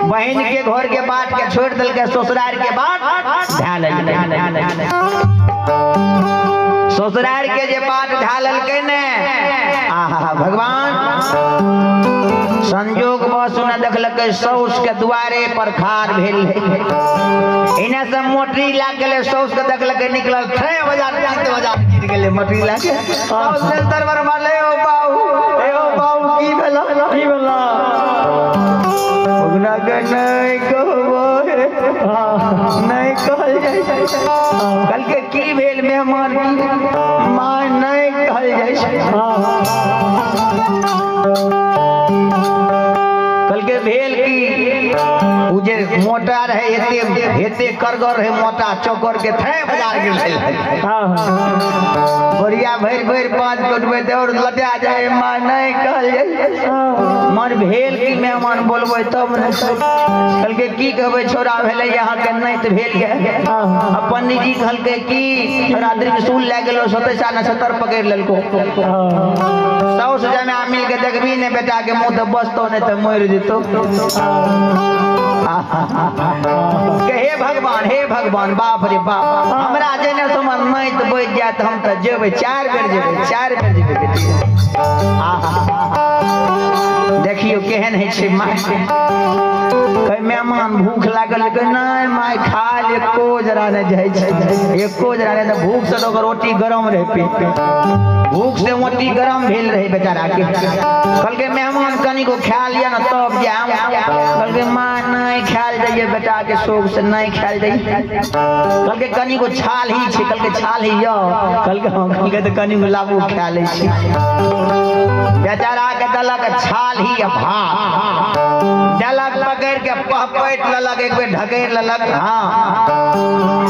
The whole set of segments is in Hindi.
बहन के घर के बाट के छोड़ दिल के ससुराल के बाट ससुराल के जे बाट ढालल के ने आहा भगवान संजोग बस न देखलक सौस के दुआरे पर खार भेल इने से मोटरी लाग गेले सौस के देखलक निकलल 6 बजा गिर गेले मोटरी लाग सौस ने दरबार मारले ओ बाऊ की भेला उगना के नहीं कहबो नहीं कहल जाय कल के की भेल मेहमान मां नहीं कहल जाय कल के भेल की उजे मोटा रहे हेते करगर रहे मोटा चौकर के थे बाजार गेल बढ़िया भर 5 कोटबे दौड़ लटा जाए मां नहीं कहल जाय मन भेल की मेहमान बोलबे तब न कल के की कहबे छोरा भेले यहां के नहीं त भेल के पंडित जी कहल के की रात्रि के सूल ले गेलो 27 नक्षत्र पकड़ लेलको सौस जमा मिल के देखबी ने बेटा के मुंह तो बसतो नहीं तो मर जेतो हे भगवान बाप रे बाप हमरा जेने समझ नहीं तो बैठ जात हम तो जेबे 4 बेर जेबे बेटी देखियो केहन है छे माय कई मेहमान भूख लागल के नहीं माय खा ले एको जरा ने जाय छै एको जरा ने भूख से तो रोटी गरम रहे पेट भूख से मोटी गरम भेल रहे बेचारा के कल के मेहमान कनी को खा लिया ना तब जाम कल के मां नहीं खाल जाइए बेटा के शौक से नहीं खाल जाइए कल के कनी को छाल ही छे कल के छाल ही यो कल के तो कनी को लाबू खा ले छी बेचारा के दलक छाल ही भात दलक पकड़ के पहपट ललक एक बेर ढकेर ललक हां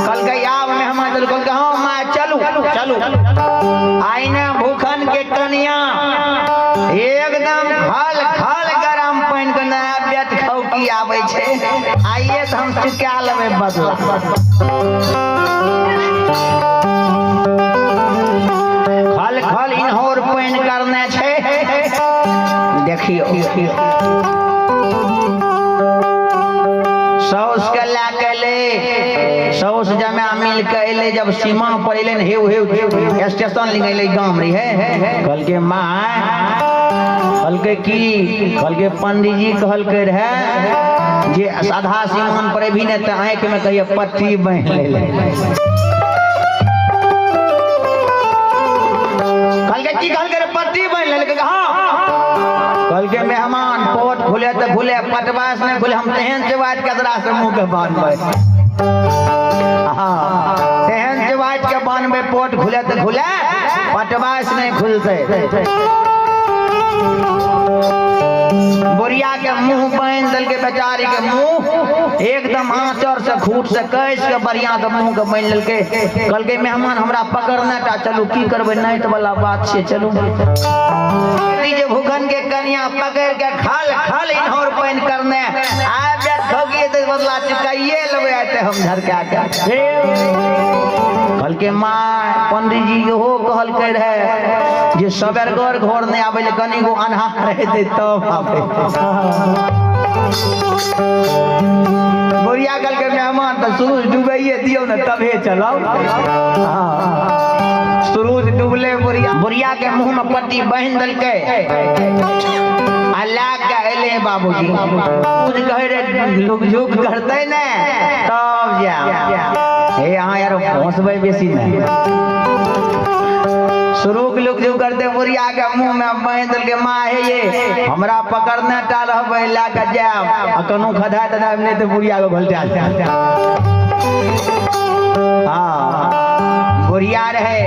कल के आव मेहमान कल के हां मां चलू आईना भूखन के कनिया एकदम खाल गरम पानी के नया बेट खौकी आवे छे आइए तो हम चुका लेबे बदला खाल इनहोर पानी करने छे देखियो सौस के लाके ले सौस जमा मिल के अले जब सीमा पर अले हे स्टेशन लिंगले गांव री है कल के मां कल के की कल के पंडित जी कहल के रहे जे साधा सीमान पर भी ने त आंख में कहिए पट्टी बांध ले कल के की कहल के पट्टी बांध ले के हां कल के मेहमान पोट खुले तो खुले पटवास ने खुले हम तेहन जवाट कतरा से मुंह के बांधबे हां तेहन जवाट के बांधबे पोट खुले तो खुले पटवास नहीं खुलते बोरिया के मुंह बांध दल के बेचारी के मुंह एकदम आंचर से खूट से कैस के बढ़िया से मुंह के बांध लेल के कल के मेहमान हमरा पकड़ना टा चलू की करबे नहीं तो वाला बात छे चलू जे भूखन के कन्या पकड़ के खाल इनहोर पानी करने आ बेट ठोकी तो बदला चुकाइए लेबे आते हम घर के आके कल के मां पंडित जी हो कहल के रहे जे सवेर घर नहीं आवे ले कनी को अनहार रहते तब आवे बोरिया कल के मेहमान तो सूरज डूबैए दियो न तबे चलो सूरज डूबले बोरिया के मुंह में पट्टी बांध दल के अल्लाह के अले बाबूजी कुछ कहे रे लोग झुक करते ने तब जा हे हां यार पहुंचबे बेसी नहीं शुरू के लोग जो करते बोरिया के मुंह में बांध दल के मां हे ये हमरा पकड़ने टा रहबे ला के जाब कनो खधा त नहीं तो बोरिया को घलटा हां बोरिया रहे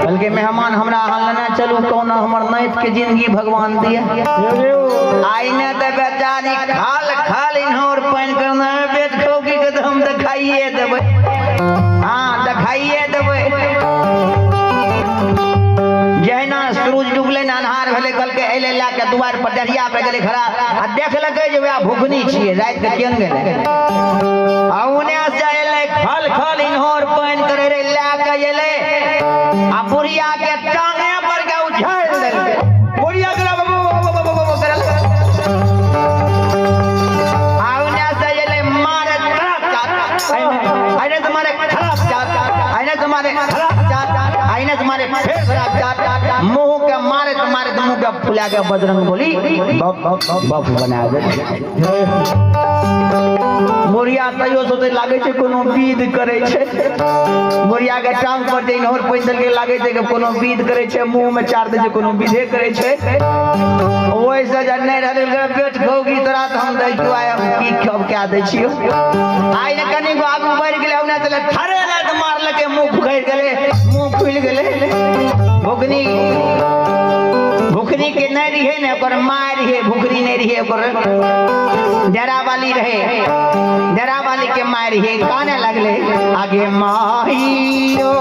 कल के मेहमान हमरा हलना चलू कौन हमर नाइत के जिंदगी भगवान दिया आईने त बेचारी खाल इनहोर पानी करना बेट खौकी के तो हम दिखाइए देबे हां दिखाइए देबे जहिना सूरज डूबले अन्हार भेले कल के अइले ला के दुआर पर डरिया पे गेले खड़ा आ देखलकै जे वे भूखनी छिए रात के केन गेले आ उने से अइले खाल इनहोर पानी करे रे ला के अइले आ बुढ़िया के टांगे पर के उछाल देलकै बुढ़िया के आ उने मारे आईने से मारे फिर मुंह के मारे तो मुंह के फुला के बजरंग बोली बफ बना दे। मोरिया तैयो सोचे लागे छे कोनो विध करे छे, मोरिया के टांग पर जइन और पैदल के लागे छे कि कोनो विध करे छे, मुंह में चार दे छे कोनो विधे करे छे। ओइसे ज नै रहल के पेट खौगी तोरा त हम दै तू आय की खब क्या दै छियो। आइ ने कनी को आगू बढ़ गेले ओने चले थरे ले त मारल के मुंह फुगैर गेले, मुंह खुल गेले। भुखनी के नहीं रहे ने ओकर मार रहे, भुखरी नहीं रहे ओकर डेरा वाली रहे, डेरा वाली के मार रहे काने लगले आगे माहियो